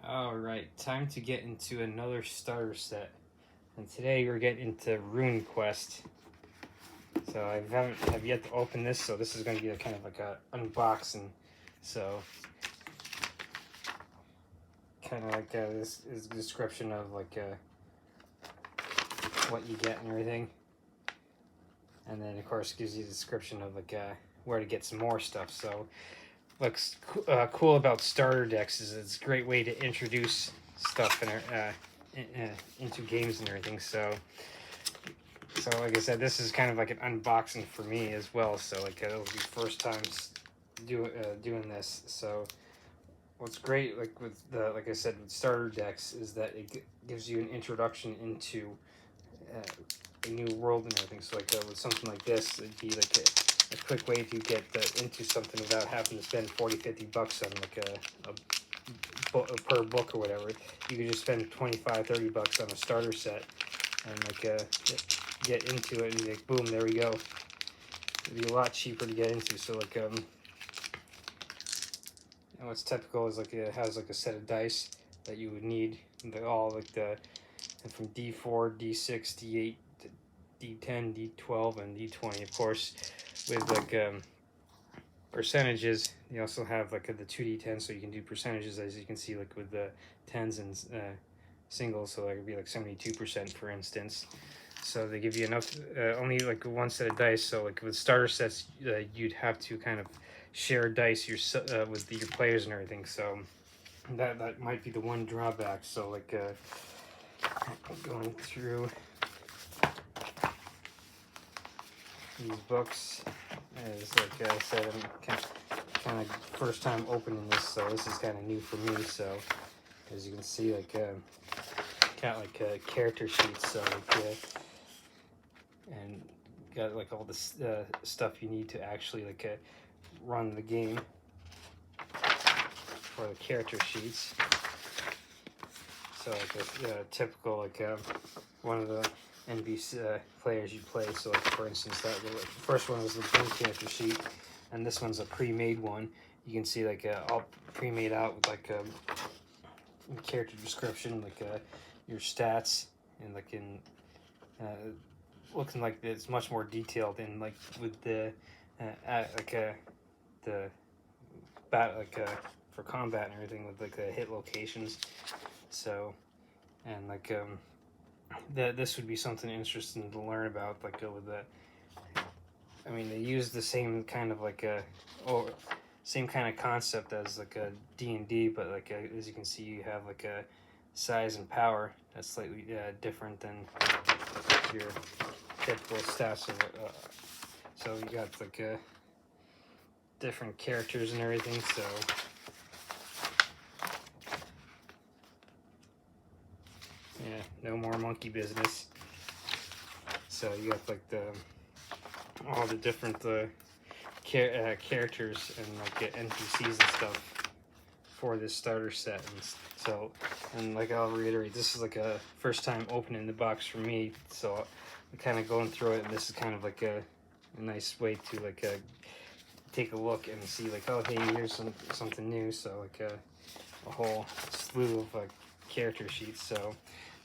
Alright, time to get into another starter set. And today we're getting into Rune Quest. So I have yet to open this, so this is going to be kind of like a unboxing. So kind of like this is a description of like what you get and everything. And then of course it gives you a description of like where to get some more stuff. So what's cool about starter decks is it's a great way to introduce stuff into games and everything. So like I said, this is kind of like an unboxing for me as well. So like it'll be first times doing this. So what's great like I said with starter decks is that it gives you an introduction into a new world and everything. So like with something like this, it'd be like a quick way to get into something without having to spend 40-50 bucks on like per book or whatever. You could just spend 25-30 bucks on a starter set and like get into it, and like boom, there we go. It'd be a lot cheaper to get into. So like what's typical is like it has like a set of dice that you would need, all like from D4, D6, D8, D10, D12, and D20, of course, with like percentages. You also have like the 2D10, so you can do percentages, as you can see, like with the tens and singles. So that would be like 72%, for instance. So they give you enough, only like one set of dice. So like with starter sets, you'd have to kind of share dice with your players and everything. So that might be the one drawback. So like going through these books, as like I said, I'm kind of first time opening this, so this is kind of new for me. So as you can see, like got like character sheets, so like and got like all this stuff you need to actually like run the game for the character sheets. So like a typical like one of the NBC players you play. So like for instance, the first one was the game character sheet, and this one's a pre-made one. You can see like all pre-made out with like a character description, like your stats, and like in looking like it's much more detailed in like with the the for combat and everything, with like the hit locations. So and like this would be something interesting to learn about, like with the, I mean, they use the same kind of like same kind of concept as like a D&D, but like as you can see, you have like a size and power that's slightly different than your typical stats of so you got like different characters and everything. So yeah, no more monkey business. So you got like all the different characters and like NPCs and stuff for this starter set. And so, and like I'll reiterate, this is like a first time opening the box for me. So I'm kind of going through it, and this is kind of like a nice way to like take a look and see like, oh hey, here's something new. So like a whole slew of like character sheets. So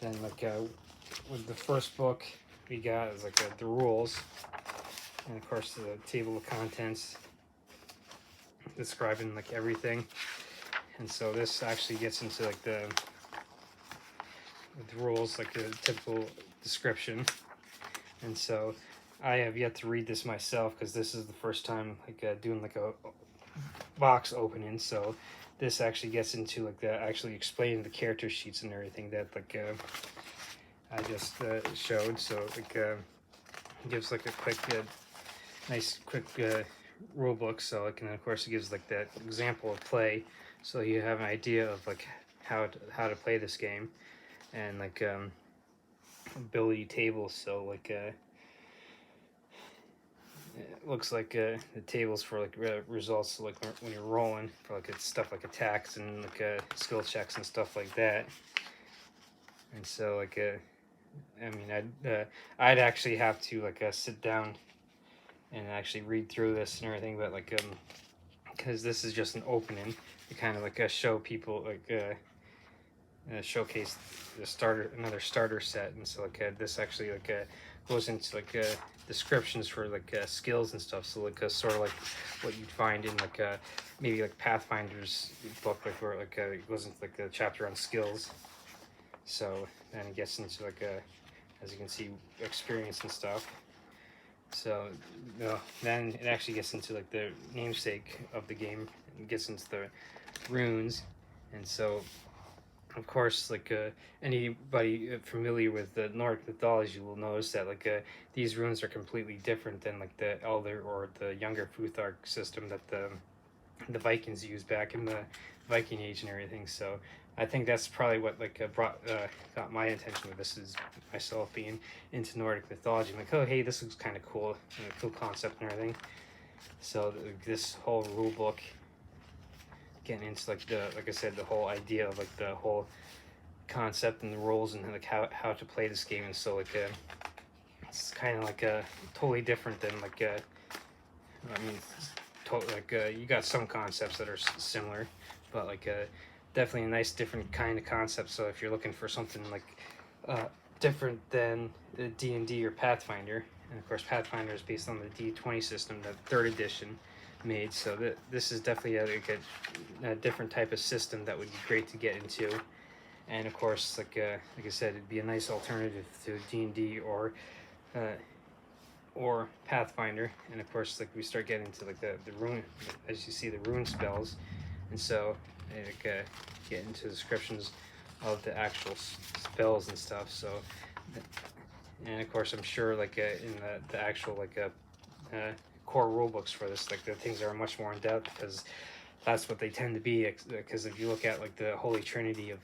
then like with the first book we got is like the rules, and of course the table of contents describing like everything. And so this actually gets into like the rules, like the typical description. And so I have yet to read this myself, because this is the first time like doing like a box opening. So this actually gets into like actually explaining the character sheets and everything that like I just showed. So like gives like a quick nice quick rule book. So like, and of course it gives like that example of play, so you have an idea of like how to play this game, and like ability tables. So like it looks like the tables for like results, so like when you're rolling for like it's stuff like attacks and like skill checks and stuff like that. And so like I mean, I'd actually have to like sit down and actually read through this and everything, but like because this is just an opening to kind of like show people like showcase another starter set, and so like this actually like goes into like descriptions for like skills and stuff. So like sort of like what you'd find in like maybe like Pathfinder's book, like where like it goes into like a chapter on skills. So then it gets into like as you can see, experience and stuff. So then it actually gets into like the namesake of the game. It gets into the runes, and so of course, like anybody familiar with the Nordic mythology will notice that like these runes are completely different than like the Elder or the younger Futhark system that the Vikings used back in the Viking Age and everything. So I think that's probably what like got my attention with this, is myself being into Nordic mythology. I'm like, oh hey, this looks kind of cool, cool concept and everything. So this whole rule book, getting into like I said, the whole idea of like the whole concept and the rules and like how to play this game. And so like it's kind of like totally different than like I mean totally like you got some concepts that are similar, but like definitely a nice different kind of concept. So if you're looking for something like different than D&D or Pathfinder, and of course Pathfinder is based on the D20 system that 3rd edition made, so this is definitely a different type of system that would be great to get into. And of course, like I said, it'd be a nice alternative to D&D or Pathfinder. And of course, like we start getting into like the rune, as you see, the rune spells, and so like get into descriptions of the actual spells and stuff. So, and of course, I'm sure like in the actual like core rule books for this, like the things are much more in depth, because that's what they tend to be. Because if you look at like the holy trinity of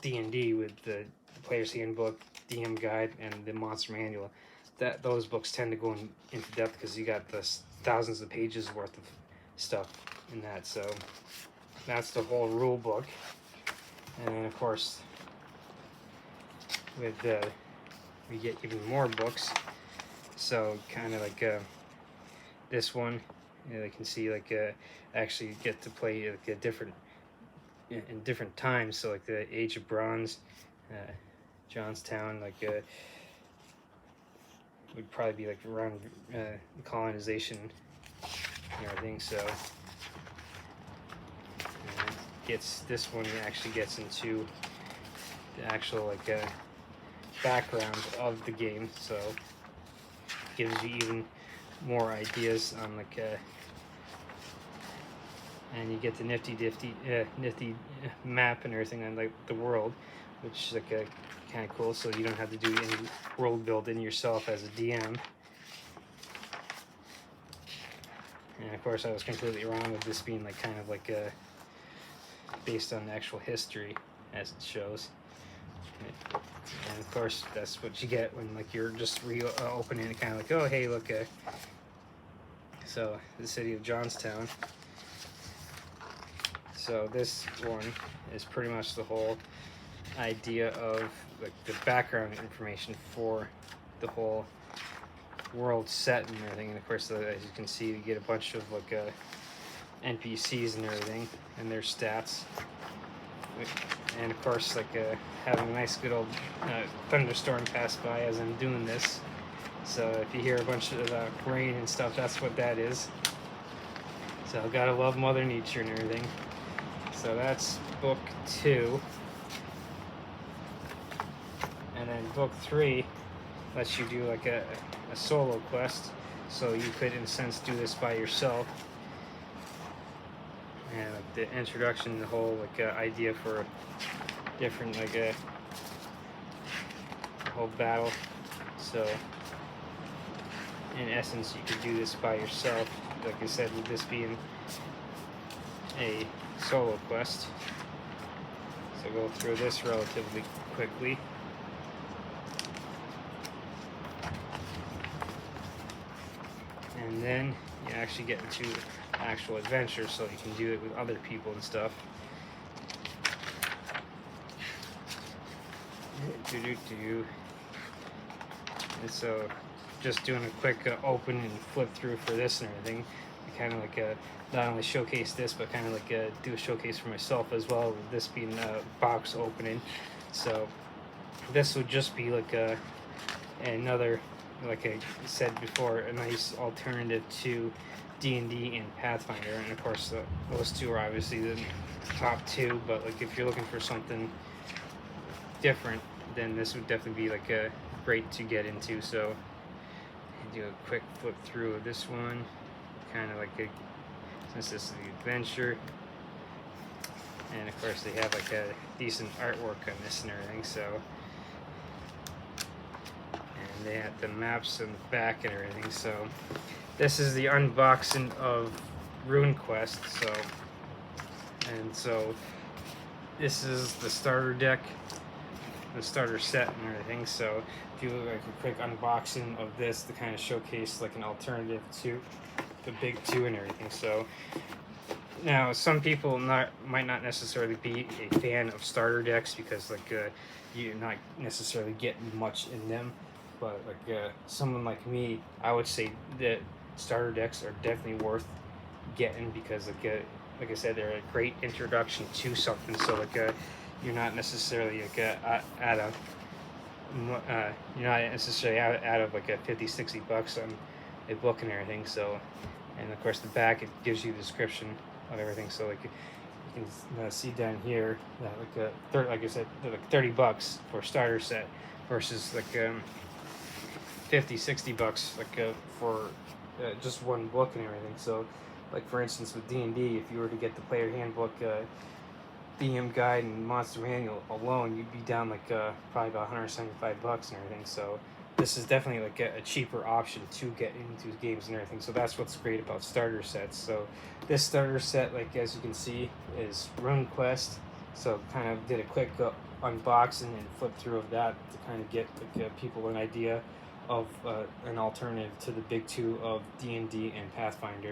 D&D with the player's handbook, DM guide, and the monster manual, that those books tend to go into depth, because you got the thousands of pages worth of stuff in that. So that's the whole rule book. And then of course with we get even more books. So kind of like this one, you can see like actually get to play like a different in different times. So like the Age of Bronze, Johnstown, like would probably be like around colonization and everything. So gets this one actually gets into the actual like background of the game, so gives you even more ideas on like and you get the nifty map and everything on like the world, which is like kind of cool, so you don't have to do any world building yourself as a DM. And of course I was completely wrong with this being like kind of like based on actual history, as it shows. And of course that's what you get when like you're just opening it, kind of like, oh hey look, so the city of Johnstown. So this one is pretty much the whole idea of like the background information for the whole world set and everything. And of course, as you can see, you get a bunch of like NPCs and everything and their stats. And of course, like having a nice good old thunderstorm pass by as I'm doing this. So if you hear a bunch of rain and stuff, that's what that is. So gotta love Mother Nature and everything. So that's book 2. And then book 3 lets you do like a solo quest. So you could in a sense do this by yourself. And like the introduction, the whole like idea for different like a whole battle. So in essence, you could do this by yourself. Like I said, with this being a solo quest. So go through this relatively quickly. And then you actually get into actual adventure, so you can do it with other people and stuff. And so just doing a quick open and flip through for this and everything. kind of like not only showcase this, but kind of like do a showcase for myself as well, with this being a box opening. So this would just be like another, like I said before, a nice alternative to D&D and Pathfinder. And of course those two are obviously the top two, but like if you're looking for something different, then this would definitely be like a great to get into. So do a quick flip through of this one, kind of like since this is the adventure, and of course they have like a decent artwork on this and everything. So, and they have the maps in the back and everything. So this is the unboxing of Rune Quest. So this is the starter deck, the starter set and everything. So do like a quick unboxing of this to kind of showcase like an alternative to the big two and everything. So now some people might not necessarily be a fan of starter decks because like you're not necessarily getting much in them, but like someone like me, I would say that starter decks are definitely worth getting because like I said, they're a great introduction to something. So like you're not necessarily like out of you're not necessarily out of like a 50-60 bucks on a book and everything. So, and of course the back, it gives you the description of everything. So like you can see down here that like I said, like 30 bucks for a starter set versus like 50-60 bucks like for just one book and everything. So like for instance with D&D, if you were to get the player handbook, DM guide and monster manual alone, you'd be down like probably about 175 bucks and everything. So this is definitely like a cheaper option to get into games and everything. So that's what's great about starter sets. So this starter set, like as you can see, is Rune Quest. So kind of did a quick unboxing and flip through of that to kind of get like, people an idea of an alternative to the big two of D&D and Pathfinder.